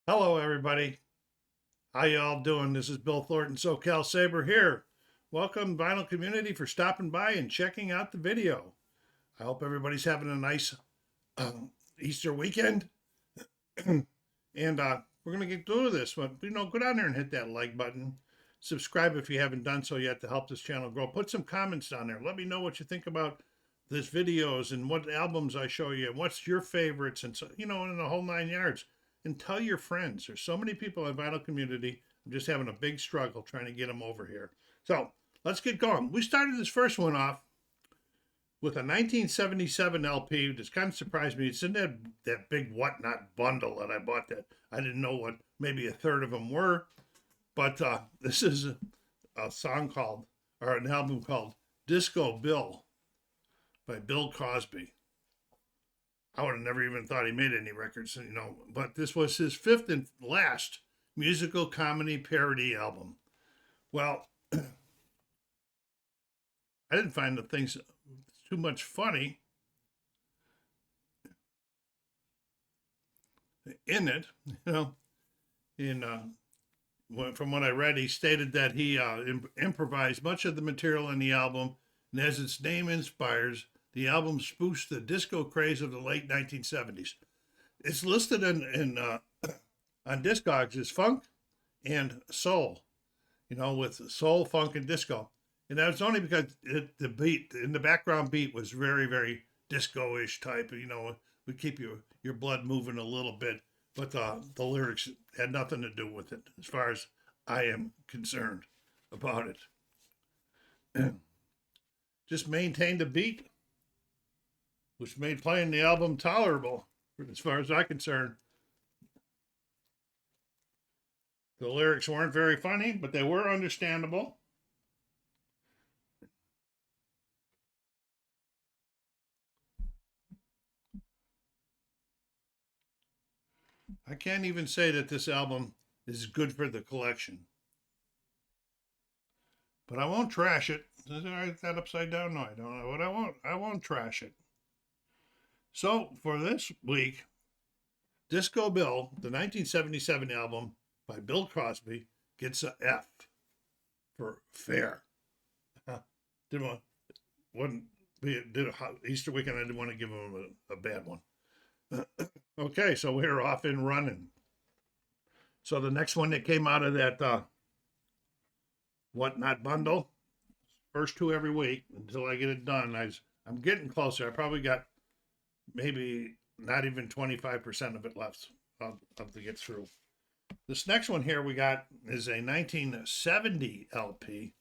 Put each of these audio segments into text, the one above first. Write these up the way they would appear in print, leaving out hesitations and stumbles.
Hello, everybody. How y'all doing? This is Bill Thornton, SoCalSabre here. Welcome, vinyl community, for stopping by and checking out the video. I hope everybody's having a nice Easter weekend. And we're going to get through this. But, go down there and hit that like button. Subscribe if you haven't done so yet to help this channel grow. Put some comments down there. Let me know what you think about this videos and what albums I show you and what's your favorites and so, in the whole 9 yards. And tell your friends. There's so many people in the vinyl community. I'm just having a big struggle trying to get them over here. So let's get going. We started this first one off with a 1977 LP. This kind of surprised me. It's in that big whatnot bundle that I bought that I didn't know what maybe a third of them were. But this is a song called, or an album called Disco Bill by Bill Cosby. I would have never even thought he made any records, but this was his fifth and last musical comedy parody album. Well, I didn't find the things too much funny in it, from what I read, he stated that he improvised much of the material in the album, and as its name inspires, the album spoofs the disco craze of the late 1970s. It's listed on Discogs as funk and soul, with soul, funk, and disco. And that was only because the beat, in the background beat, was very, very disco-ish type. Would keep your blood moving a little bit, but the lyrics had nothing to do with it, as far as I am concerned about it. Just maintained the beat, which made playing the album tolerable, as far as I'm concerned. The lyrics weren't very funny, but they were understandable. I can't even say that this album is good for the collection. But I won't trash it. Did I write that upside down? No, I don't know what I won't. I won't trash it. So for this week, Disco Bill, the 1977 album by Bill Cosby, gets a F for fair. Didn't want, wouldn't be did a Easter weekend. I didn't want to give him a bad one. Okay, so we're off and running. So the next one that came out of that whatnot bundle, first two every week until I get it done. I'm getting closer. I probably got maybe not even 25% of it left to get through. This next one here we got is a 1970 LP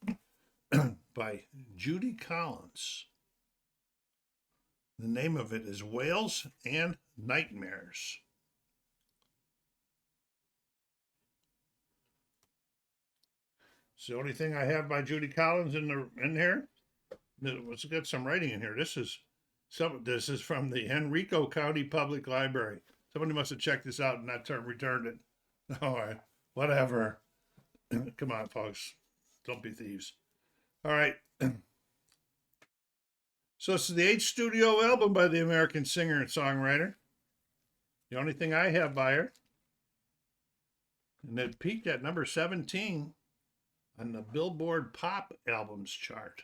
by Judy Collins. The name of it is Whales and Nightmares. It's the only thing I have by Judy Collins in here. Let's get some writing in here. This is from the Henrico County Public Library. Somebody must have checked this out and not returned it. All right, whatever. Come on, folks. Don't be thieves. All right. So this is the 8th studio album by the American singer and songwriter. The only thing I have by her. And it peaked at number 17 on the Billboard Pop Albums chart.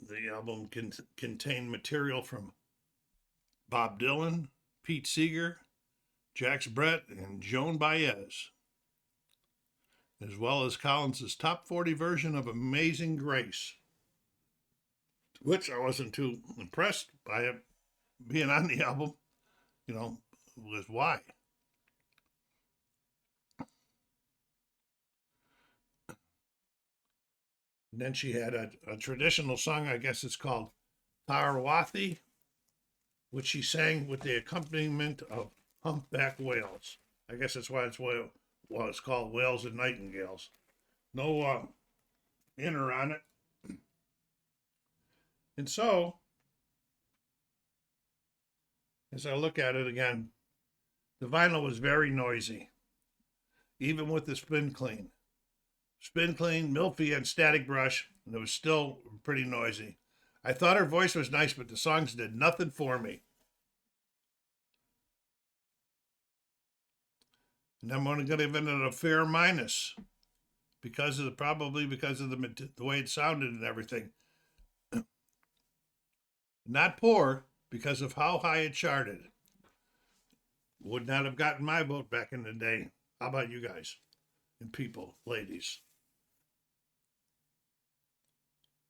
The album contained material from Bob Dylan, Pete Seeger, Jacques Brett, and Joan Baez, as well as Collins' top 40 version of Amazing Grace, which I wasn't too impressed by it being on the album, was why. And then she had a traditional song, I guess it's called Tarwathi, which she sang with the accompaniment of humpback whales. I guess that's why it's called Whales and Nightingales. No inner on it. And so, as I look at it again, the vinyl was very noisy, even with the spin clean. Spin clean, Milfy, and static brush, and it was still pretty noisy. I thought her voice was nice, but the songs did nothing for me. And I'm only going to give it a fair minus because of the the way it sounded and everything. Not poor because of how high it charted. Would not have gotten my vote back in the day. How about you guys and people, ladies?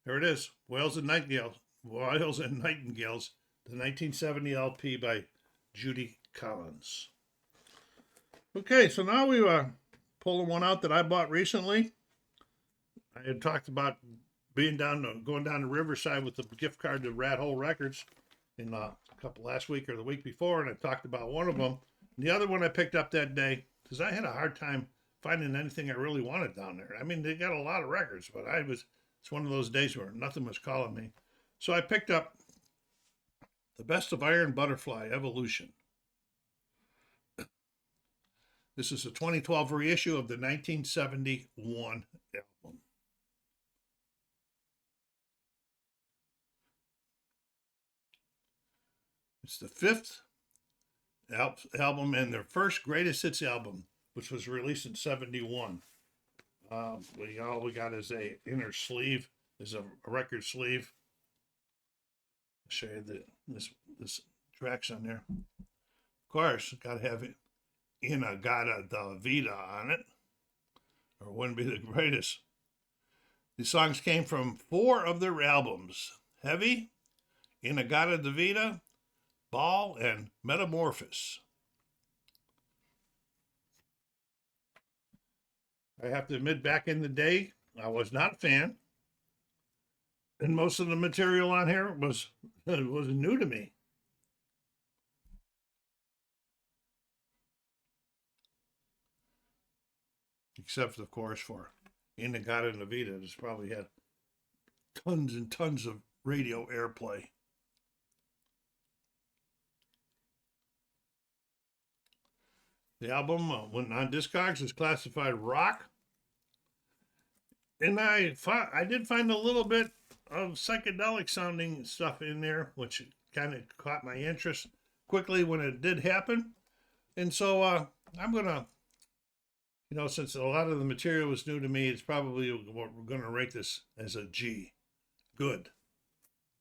Here it is, Whales and Nightingales, the 1970 LP by Judy Collins. Okay, so now we pulling one out that I bought recently. I had talked about going down to Riverside with the gift card to Rat Hole Records in a couple last week or the week before, and I talked about one of them. The other one I picked up that day because I had a hard time finding anything I really wanted down there. I mean, they got a lot of records, but it's one of those days where nothing was calling me. So I picked up The Best of Iron Butterfly Evolution. This is a 2012 reissue of the 1971 album. It's the fifth album and their first greatest hits album, which was released in 71. All we got is a inner sleeve, is a record sleeve. I'll show you this tracks on there. Of course, got to have it Inagata da Vida on it, or it wouldn't be the greatest. These songs came from 4 of their albums: Heavy, Inagata da Vida, Ball, and Metamorphosis. I have to admit, back in the day, I was not a fan. And most of the material on here was new to me. Except, of course, for Inagata da Vida. It's probably had tons and tons of radio airplay. The album, when on Discogs, is classified rock. And I did find a little bit of psychedelic sounding stuff in there, which kind of caught my interest quickly when it did happen. And so I'm going to, since a lot of the material was new to me, it's probably we're going to rate this as a G. Good.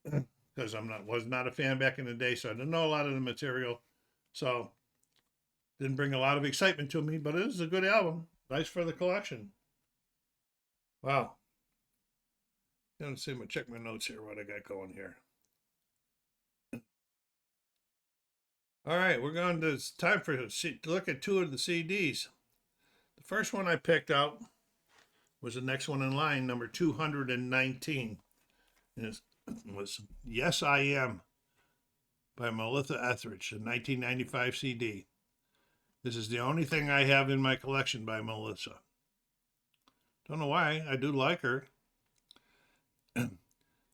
Because was not a fan back in the day, so I didn't know a lot of the material. So didn't bring a lot of excitement to me, but it is a good album. Nice for the collection. Wow. Let's see, I'm going to check my notes here, what I got going here. All right, it's time to look at 2 of the CDs. The first one I picked out was the next one in line, number 219. And it was Yes, I Am by Melissa Etheridge, a 1995 CD. This is the only thing I have in my collection by Melissa. Don't know why. I do like her. And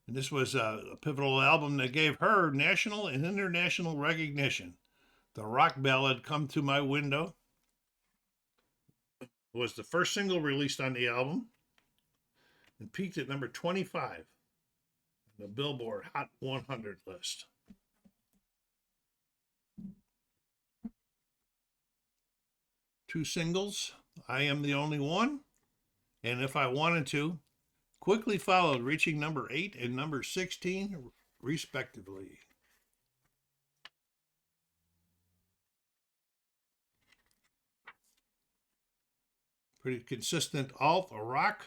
this was a pivotal album that gave her national and international recognition. The rock ballad Come to My Window was the first single released on the album and peaked at number 25 on the Billboard Hot 100 list. Two singles, I Am the Only One, and If I Wanted To, quickly followed, reaching number 8 and number 16, respectively. Pretty consistent alt or rock.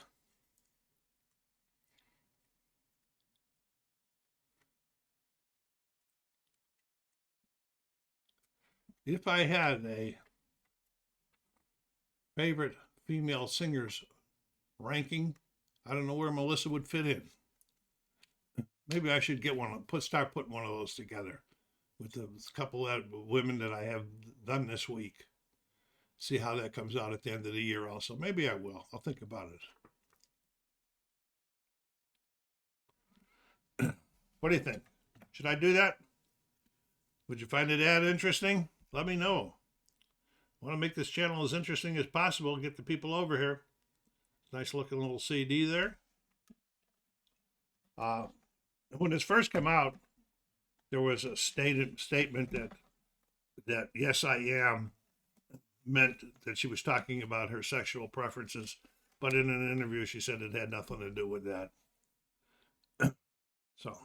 If I had a favorite female singers ranking, I don't know where Melissa would fit in. Maybe I should get start putting one of those together with a couple of women that I have done this week. See how that comes out at the end of the year also. Maybe I will. I'll think about it. What do you think? Should I do that? Would you find it that interesting? Let me know. I want to make this channel as interesting as possible and get the people over here. Nice looking little CD there. when this first came out, there was a statement that yes, I am meant that she was talking about her sexual preferences, but in an interview she said it had nothing to do with that. So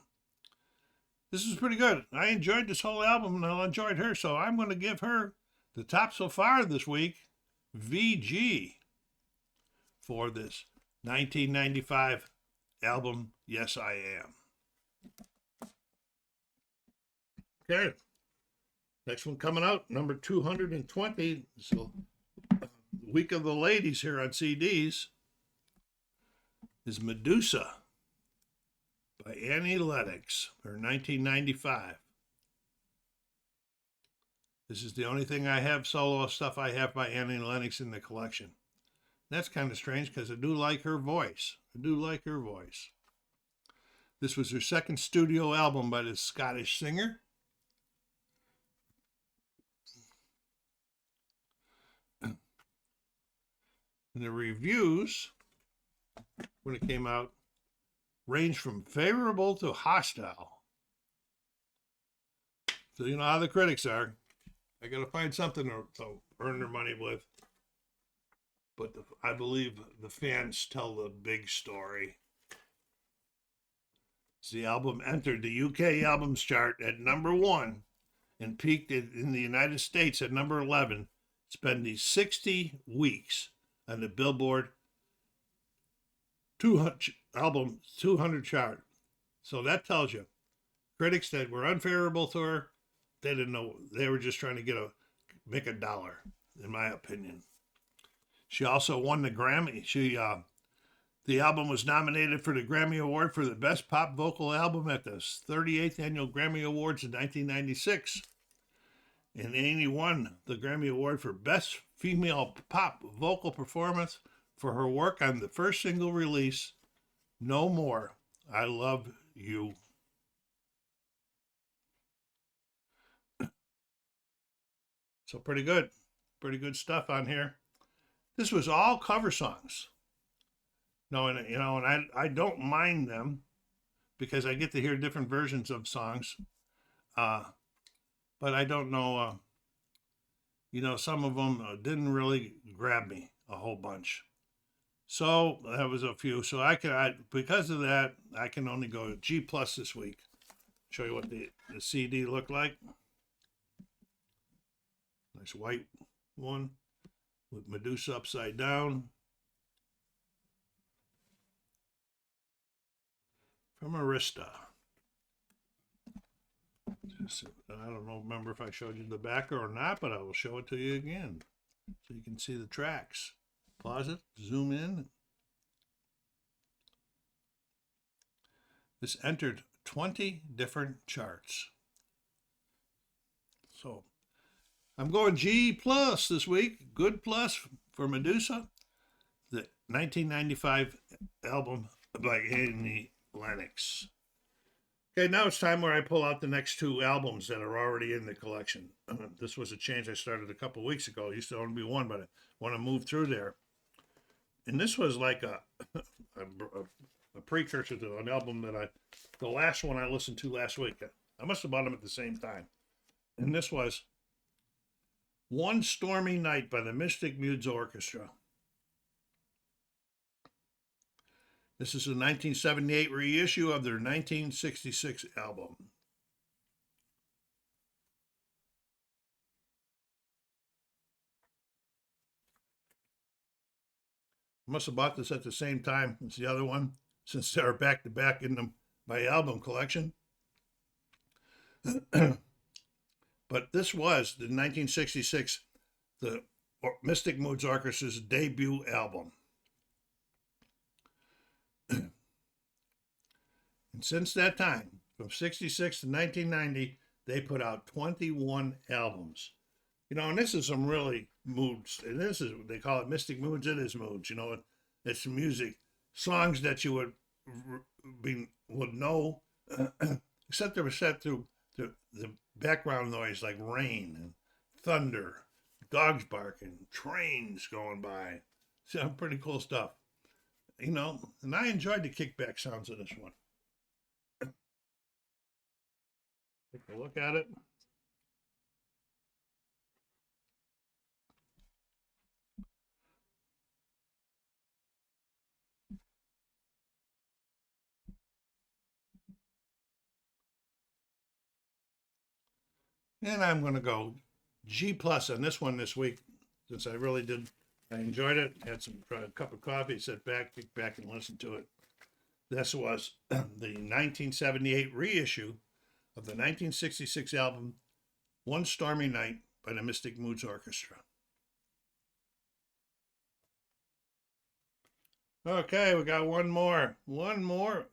this is pretty good. I enjoyed this whole album and I enjoyed her, so I'm going to give her the top so far this week, VG, for this 1995 album, Yes I Am. Okay, next one coming out, number 220. So, Week of the Ladies here on CDs is Medusa by Annie Lennox, her 1995. This is the only thing I have, solo stuff I have by Annie Lennox in the collection. That's kind of strange because I do like her voice. This was her second studio album by this Scottish singer. And the reviews, when it came out, ranged from favorable to hostile. So you know how the critics are. I got to find something to earn their money with. But I believe the fans tell the big story. The album entered the UK albums chart at number 1 and peaked in the United States at number 11, spending 60 weeks on the Billboard 200 chart. So that tells you, critics that were unfavorable to her, they didn't know. They were just trying to make a dollar, in my opinion. She also won the Grammy. The album was nominated for the Grammy Award for the Best Pop Vocal Album at the 38th Annual Grammy Awards in 1996. And Annie won the Grammy Award for Best Female Pop Vocal Performance for her work on the first single release, No More, I Love You. So pretty good stuff on here. This was all cover songs. No, and I don't mind them because I get to hear different versions of songs. But I don't know, some of them didn't really grab me a whole bunch. So that was a few. So because of that, I can only go G plus this week. Show you what the CD looked like. Nice white one with Medusa upside down. From Arista. I don't remember if I showed you the back or not, but I will show it to you again so you can see the tracks. Pause it, zoom in. This entered 20 different charts. So I'm going G plus this week. Good plus for Medusa, the 1995 album by Annie Lennox. Okay, now it's time where I pull out the next two albums that are already in the collection. This was a change I started a couple weeks ago. It used to only be one, but I want to move through there. And this was like a precursor to an album that the last one I listened to last week. I must have bought them at the same time. And this was One Stormy Night by the Mystic Moods Orchestra. This is a 1978 reissue of their 1966 album. I must have bought this at the same time as the other one, since they're back to back in my album collection. But this was the 1966, the Mystic Moods Orchestra's debut album. And since that time, from 66 to 1990, they put out 21 albums. And this is some really moods. And this is, they call it Mystic Moods. It is moods. It's music, songs that you would know, except they were set through the background noise like rain and thunder, dogs barking, trains going by. Some pretty cool stuff. And I enjoyed the kickback sounds of this one. a look at it. And I'm going to go G plus on this one this week, since I really did. I enjoyed it. Had some cup of coffee, sat back, kicked back, and listened to it. This was the 1978 reissue of the 1966 album One Stormy Night by the Mystic Moods Orchestra. Okay, we got one more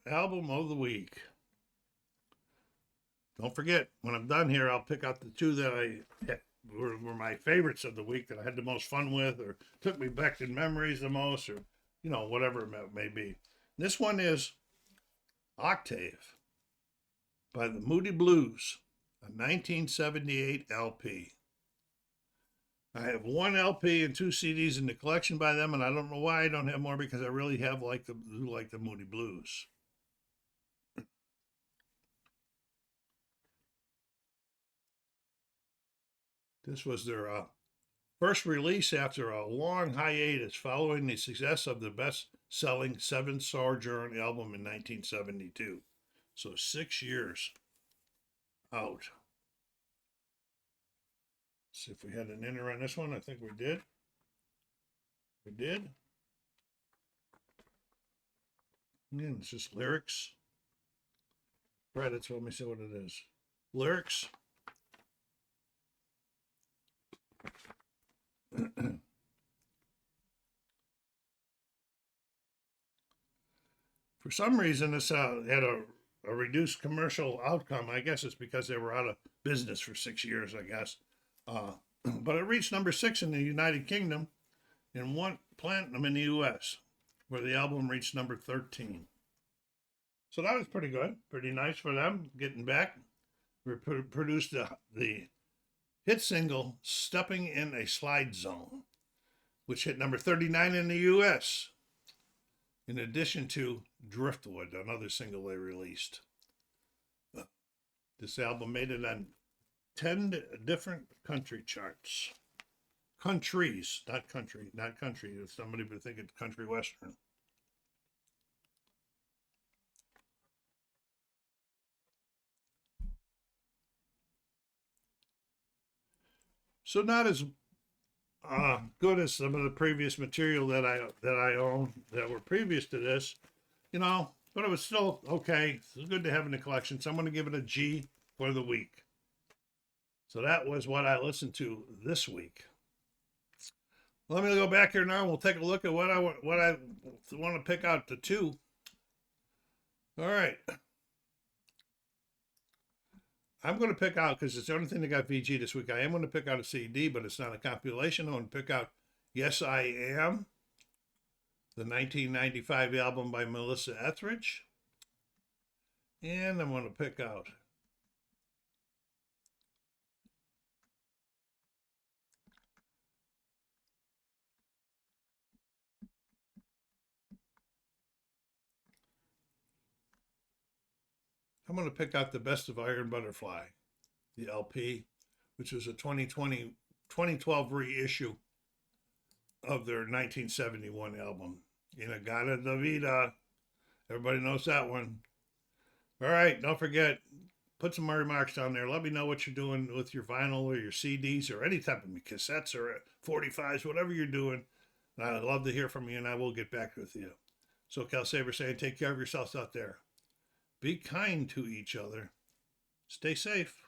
album of the week. Don't forget, when I'm done here, I'll pick out the two that were my favorites of the week, that I had the most fun with, or took me back in memories the most, or, you know, whatever it may be. This one is Octave by the Moody Blues, a 1978 LP. I have one LP and two CDs in the collection by them, and I don't know why I don't have more, because I really have like the Moody Blues. This was their first release after a long hiatus following the success of the best-selling Seven Sojourn album in 1972. So 6 years out. Let's see if we had an inner on this one. I think we did. We did. And it's just lyrics. Credits, let me see what it is. Lyrics. For some reason, this had a reduced commercial outcome. I guess it's because they were out of business for 6 years, I guess. But it reached number 6 in the United Kingdom and won platinum in the U.S., where the album reached number 13. So that was pretty good. Pretty nice for them, getting back. We produced the hit single, Stepping in a Slide Zone, which hit number 39 in the U.S., in addition to Driftwood, another single they released. This album made it on 10 different country charts. Countries, not country, not country. If somebody would think it's country western. So not as good as some of the previous material that I own that were previous to this, you know, but it was still okay. It's good to have in the collection. So I'm going to give it a G for the week. So that was what I listened to this week. Let me go back here now, and we'll take a look at what I want to pick out the two. All right. I'm going to pick out, because it's the only thing that got VG this week, I am going to pick out a CD, but it's not a compilation. I'm going to pick out Yes, I Am, the 1995 album by Melissa Etheridge. And I'm going to pick out The Best of Iron Butterfly, the LP, which was a 2012 reissue of their 1971 album, Inagata da Vida. Everybody knows that one. All right, don't forget, put some remarks down there. Let me know what you're doing with your vinyl or your CDs or any type of cassettes or 45s, whatever you're doing. I'd love to hear from you, and I will get back with you. SoCalSabre saying, take care of yourselves out there. Be kind to each other. Stay safe.